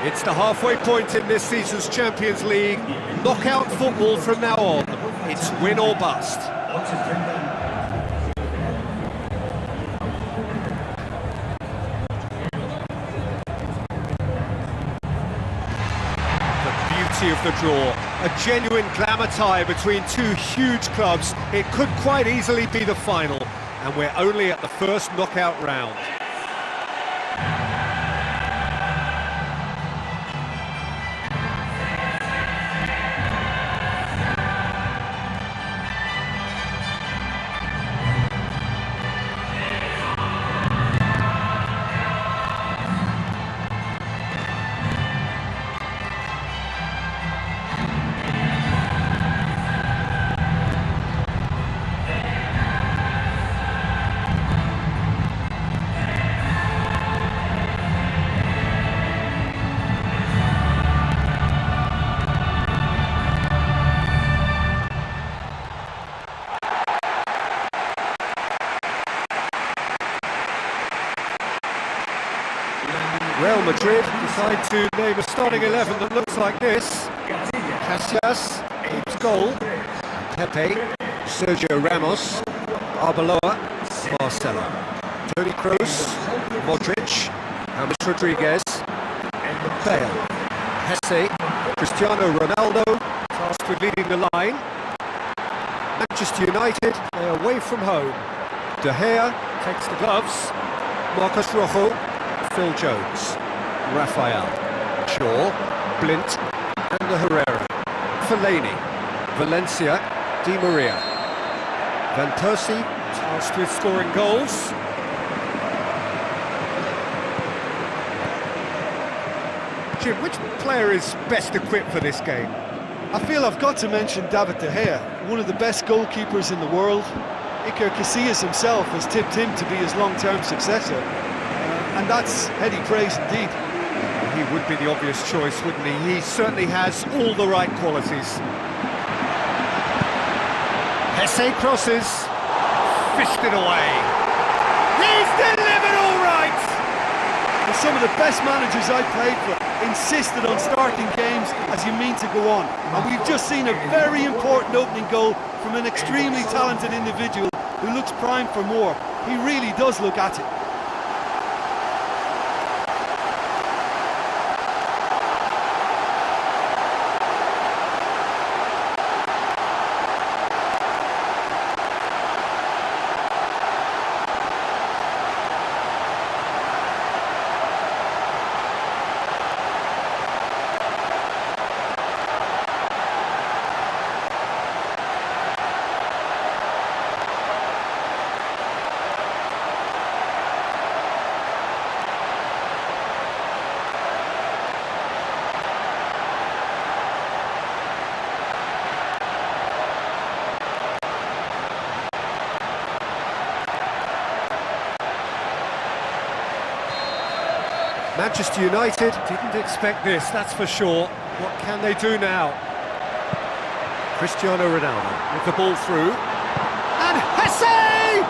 It's the halfway point in this season's Champions League. Knockout football from now on. It's win or bust. The beauty of the draw. A genuine glamour tie between two huge clubs. It could quite easily be the final. And we're only at the first knockout round. Real Madrid decide to name a starting 11 that looks like this. Casillas keeps goal. Pepe, Sergio Ramos, Arbeloa, Marcelo. Toni Kroos, Modric, James Rodriguez, Bale, Hesse, Cristiano Ronaldo, tasked with leading the line. Manchester United, they're away from home. De Gea takes the gloves. Marcos Rojo, Phil Jones, Rafael, Shaw, Blint, and Herrera, Fellaini, Valencia, Di Maria, Van Persie, tasked with scoring goals. Jim, which player is best equipped for this game? I feel I've got to mention David De Gea, one of the best goalkeepers in the world. Iker Casillas himself has tipped him to be his long-term successor. And that's heady praise indeed. He would be the obvious choice, wouldn't he? He certainly has all the right qualities. Hesse crosses, fisted away. He's delivered all right! And some of the best managers I've played for insisted on starting games as you mean to go on. And we've just seen a very important opening goal from an extremely talented individual who looks primed for more. He really does look at it. Manchester United didn't expect this, that's for sure. What can they do now? Cristiano Ronaldo with the ball through. And Hesse!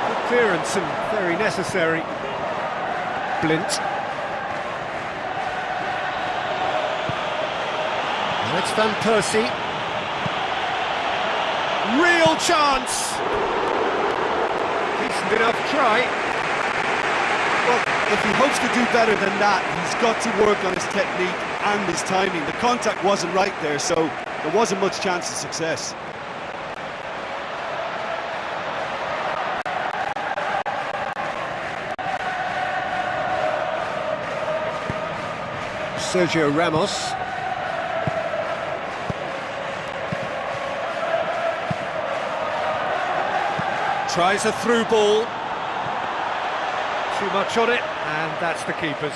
Good clearance and very necessary. Blint. Now it's Van Persie. Real chance! Decent enough try. Well, if he hopes to do better than that, he's got to work on his technique and his timing. The contact wasn't right there, so there wasn't much chance of success. Sergio Ramos. Tries a through ball. Too much on it, and that's the keeper's.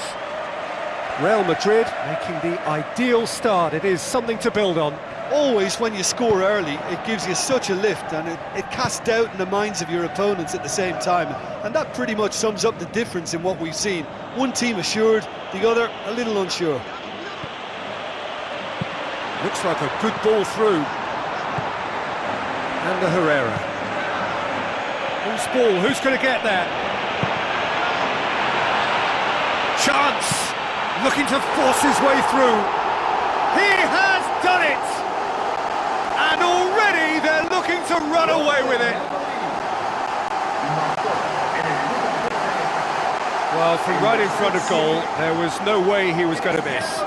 Real Madrid making the ideal start. It is something to build on. Always when you score early, it gives you such a lift, and it casts doubt in the minds of your opponents at the same time. And that pretty much sums up the difference in what we've seen. One team assured, the other a little unsure. Looks like a good ball through. And the Herrera. Who's ball? Who's going to get there? Chance! looking to force his way through. He has done it! And already they're looking to run away with it. Well, from right in front of goal, there was no way he was going to miss.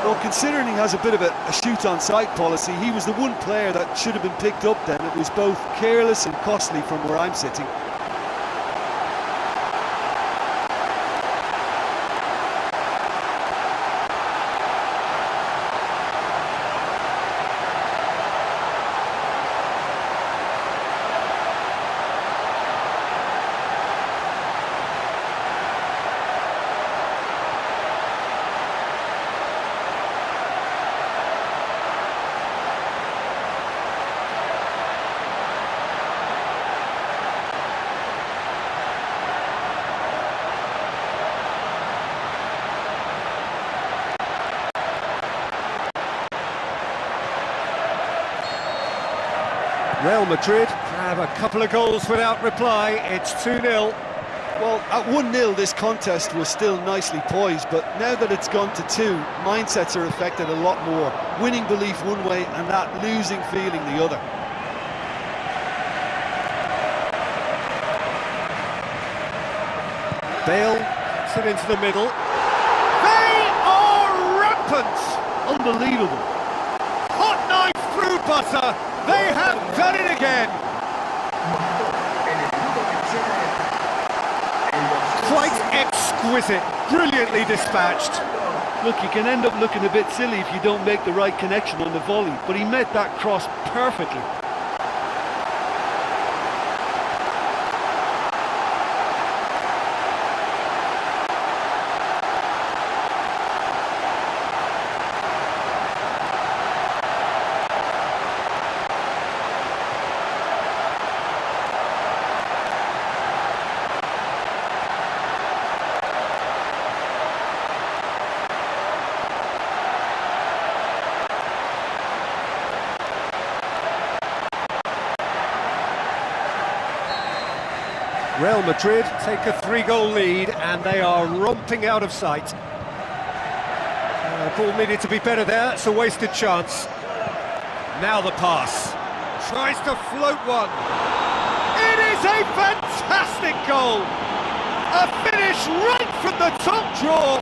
Well, considering he has a bit of a shoot-on-sight policy, he was the one player that should have been picked up then. It was both careless and costly from where I'm sitting. Real Madrid have a couple of goals without reply. It's 2-0. Well, at 1-0 this contest was still nicely poised, but now that it's gone to 2, mindsets are affected a lot more. Winning belief one way and that losing feeling the other. Bale gets it into the middle. They are rampant! Unbelievable. Hot knife through butter. They have done it again. Quite exquisite, brilliantly dispatched. Look, you can end up looking a bit silly if you don't make the right connection on the volley, but he met that cross perfectly. Real Madrid take a 3-goal lead and they are romping out of sight. The ball needed to be better there, it's a wasted chance. Now the pass. Tries to float one. It is a fantastic goal! A finish right from the top draw!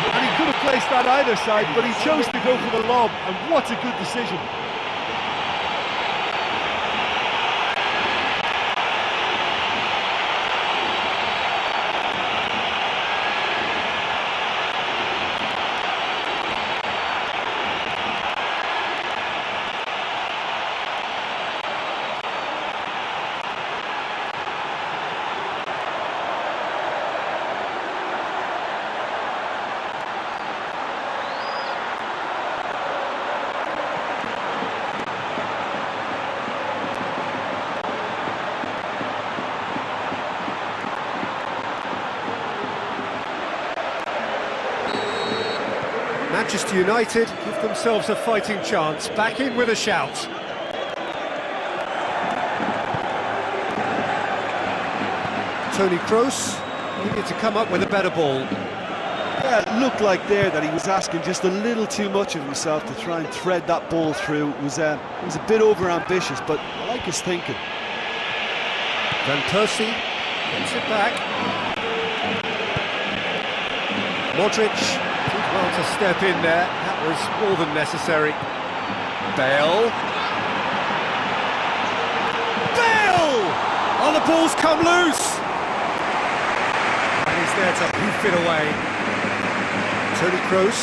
And he could have placed that either side, but he chose to go for the lob, and what a good decision. Manchester United give themselves a fighting chance, back in with a shout. Toni Kroos needed to come up with a better ball. Yeah, it looked like there that he was asking just a little too much of himself to try and thread that ball through. It was a bit over-ambitious, but I like his thinking. Van Persie gets it back. Modric did well to step in there, that was more than necessary. Bale! Oh, the ball's come loose! And he's there to hoof it away. Toni Kroos.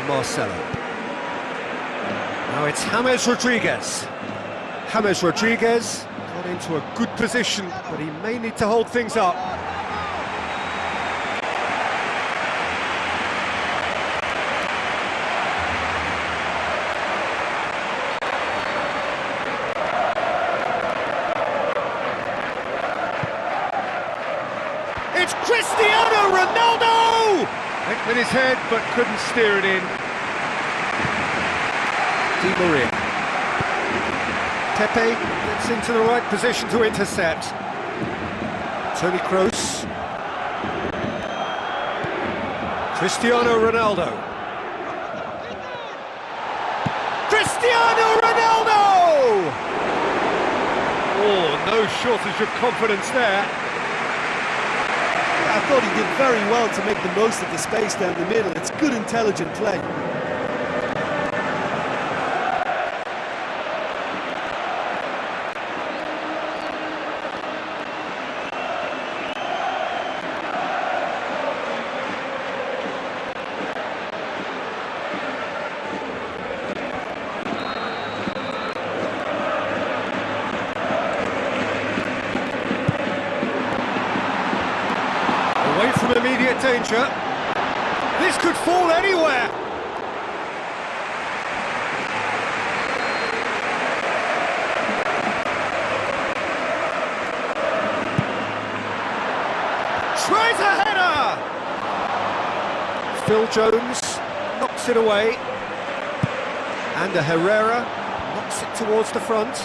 Marcelo. Now it's James Rodriguez. James Rodriguez got into a good position, but he may need to hold things up. It's Cristiano Ronaldo! Went with his head, but couldn't steer it in. Di Maria. Pepe gets into the right position to intercept. Toni Kroos. Cristiano Ronaldo. Cristiano Ronaldo! Oh, no shortage of confidence there. I thought he did very well to make the most of the space down the middle. It's good, intelligent play. Away from immediate danger. This could fall anywhere. Tries a header! Phil Jones knocks it away. And Herrera knocks it towards the front.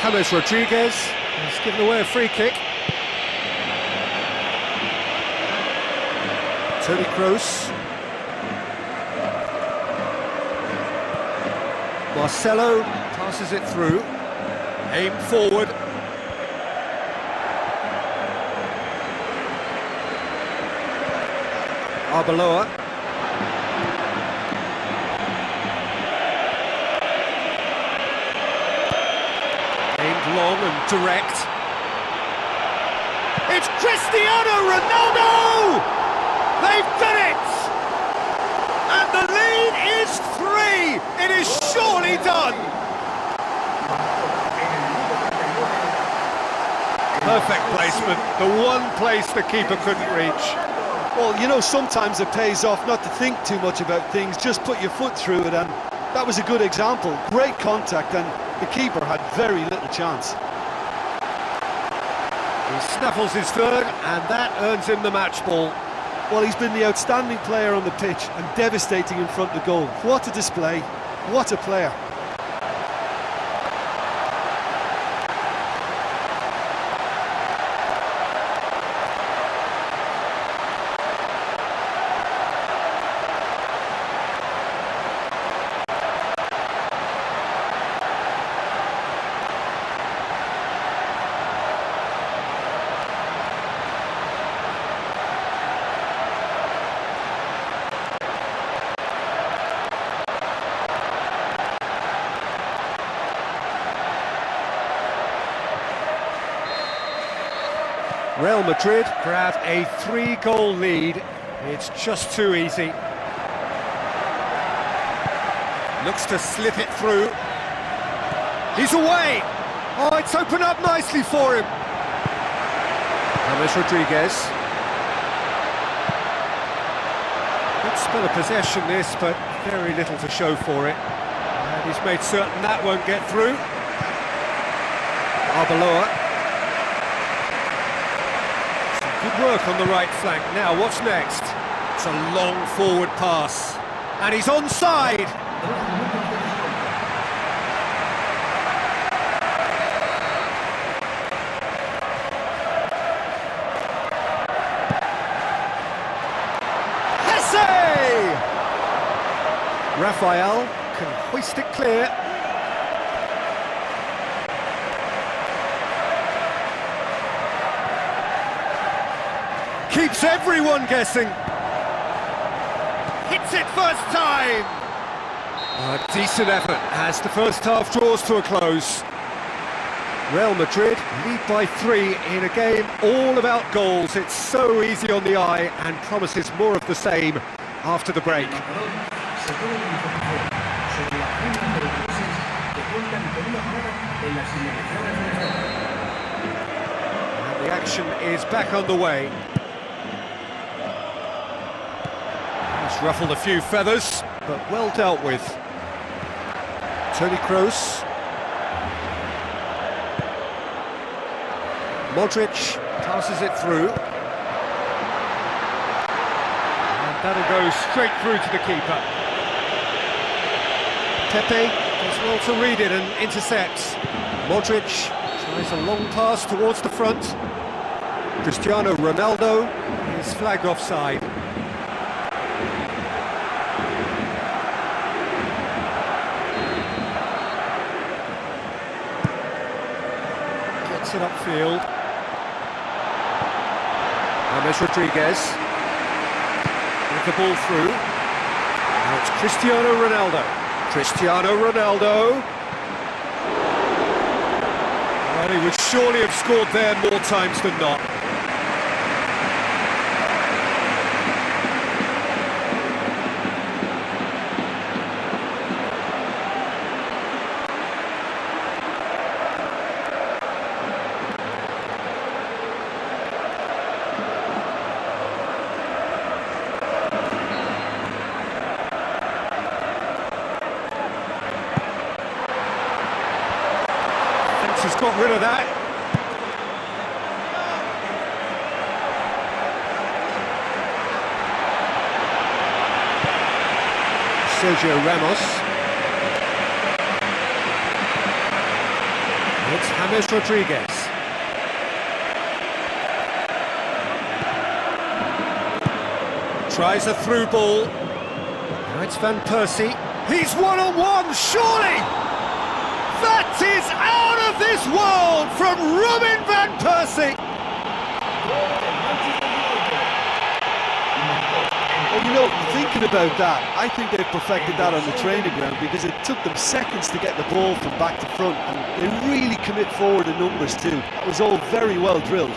James Rodriguez has given away a free kick. Toni Kroos. Marcelo passes it through. Aim forward. Arbeloa. Aimed long and direct. It's Cristiano Ronaldo! They've done it! And the lead is 3! It is surely done! Perfect placement, the one place the keeper couldn't reach. Well, you know, sometimes it pays off not to think too much about things, just put your foot through it, and that was a good example. Great contact, and the keeper had very little chance. He snaffles his third, and that earns him the match ball. Well, he's been the outstanding player on the pitch and devastating in front of goal. What a display, what a player. Real Madrid grab a 3-goal lead. It's just too easy. Looks to slip it through. He's away! Oh, it's opened up nicely for him. James Rodriguez. Good spell of possession this, but very little to show for it. And he's made certain that won't get through. Arbeloa. Good work on the right flank. Now, what's next? It's a long forward pass. And he's onside! Hesse! Rafael can hoist it clear. Keeps everyone guessing. Hits it first time. A decent effort as the first half draws to a close. Real Madrid lead by 3 in a game all about goals. It's so easy on the eye and promises more of the same after the break. And the action is back underway. Ruffled a few feathers, but well dealt with. Toni Kroos. Modric passes it through. And that'll go straight through to the keeper. Pepe Does well to read it and intercepts. Modric tries a long pass towards the front. Cristiano Ronaldo is flagged offside. Gets it upfield. James Rodriguez with the ball through. Now it's Cristiano Ronaldo. Cristiano Ronaldo. Well, he would surely have scored there more times than not. He's got rid of that. Sergio Ramos. It's James Rodriguez. Tries a through ball. Now it's Van Persie. He's one-on-one, surely! That is out of this world from Robin Van Persie! Well, you know, thinking about that, I think they've perfected that on the training ground because it took them seconds to get the ball from back to front, and they really commit forward in numbers too. That was all very well drilled.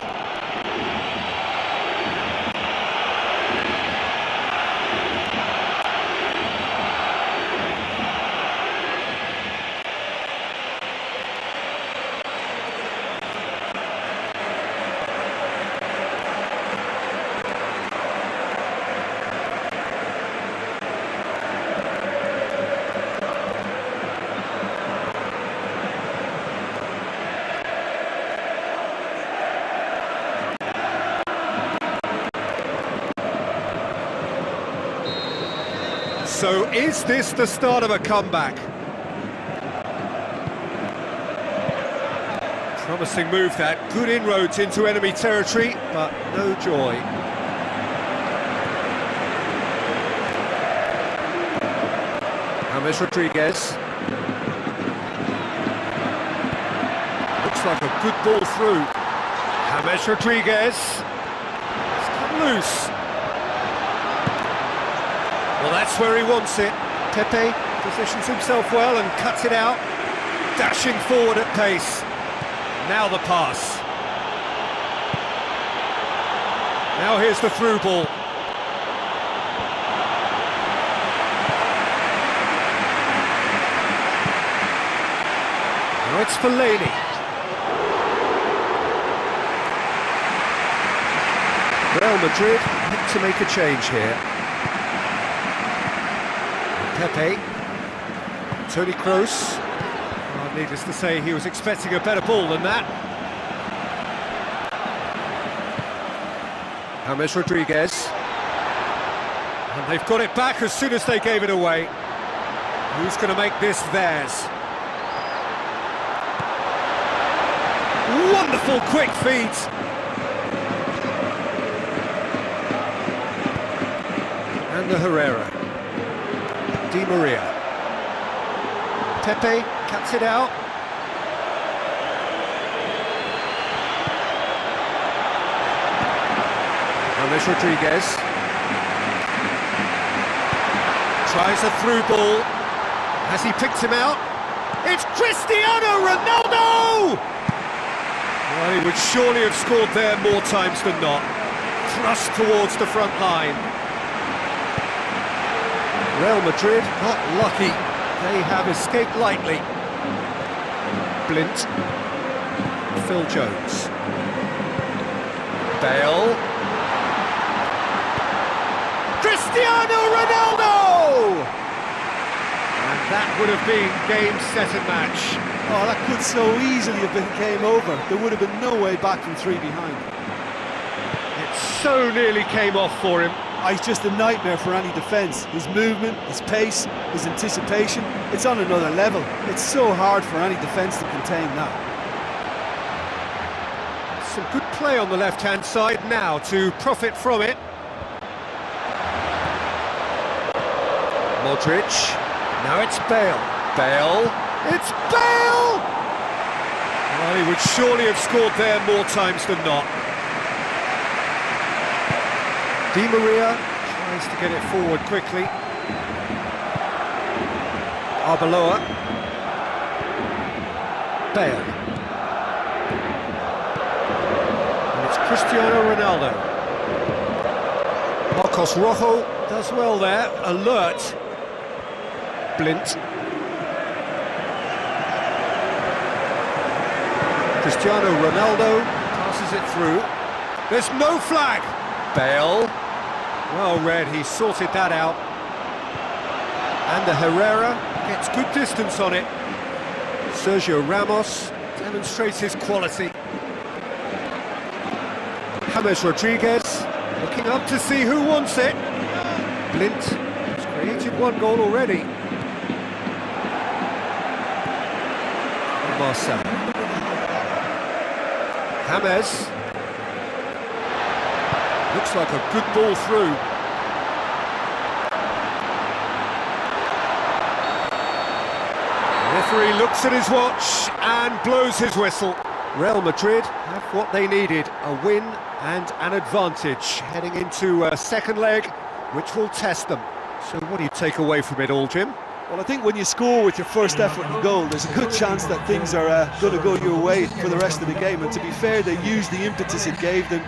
So is this the start of a comeback? Promising move that, good inroads into enemy territory, but no joy. James Rodriguez. Looks like a good ball through. James Rodriguez. It's come loose. Well, that's where he wants it. Pepe positions himself well and cuts it out. Dashing forward at pace. Now the pass. Now here's the through ball. Now it's Fellaini. Real Madrid need to make a change here. Pepe, Toni Kroos. Well, needless to say, he was expecting a better ball than that. James Rodriguez. And they've got it back as soon as they gave it away. Who's going to make this theirs? Wonderful quick feeds. And the Herrera. Di Maria. Pepe cuts it out. James Rodriguez. Tries a through ball. Has he picked him out? It's Cristiano Ronaldo! Well, he would surely have scored there more times than not. Thrust towards the front line. Real Madrid got lucky. They have escaped lightly. Blint. Phil Jones. Bale. Cristiano Ronaldo! And that would have been game, set and match. Oh, that could so easily have been game over. There would have been no way back from 3 behind. It so nearly came off for him. He's just a nightmare for any defence. His movement, his pace, his anticipation, it's on another level. It's so hard for any defence to contain that. Some good play on the left-hand side now to profit from it. Modric, now it's Bale. Bale, it's Bale! Well, he would surely have scored there more times than not. Di Maria tries to get it forward quickly. Arbeloa. Bale. And it's Cristiano Ronaldo. Marcos Rojo does well there, alert. Blint. Cristiano Ronaldo passes it through. There's no flag! Bale. Well read, he sorted that out. And the Herrera gets good distance on it. Sergio Ramos demonstrates his quality. James Rodriguez looking up to see who wants it. Blint has created one goal already. And Marcel. James. Looks like a good ball through. The referee looks at his watch and blows his whistle. Real Madrid have what they needed, a win and an advantage, heading into a second leg, which will test them. So what do you take away from it all, Jim? Well, I think when you score with your first effort and goal, there's a good chance that things are going to go your way for the rest of the game. And to be fair, they used the impetus it gave them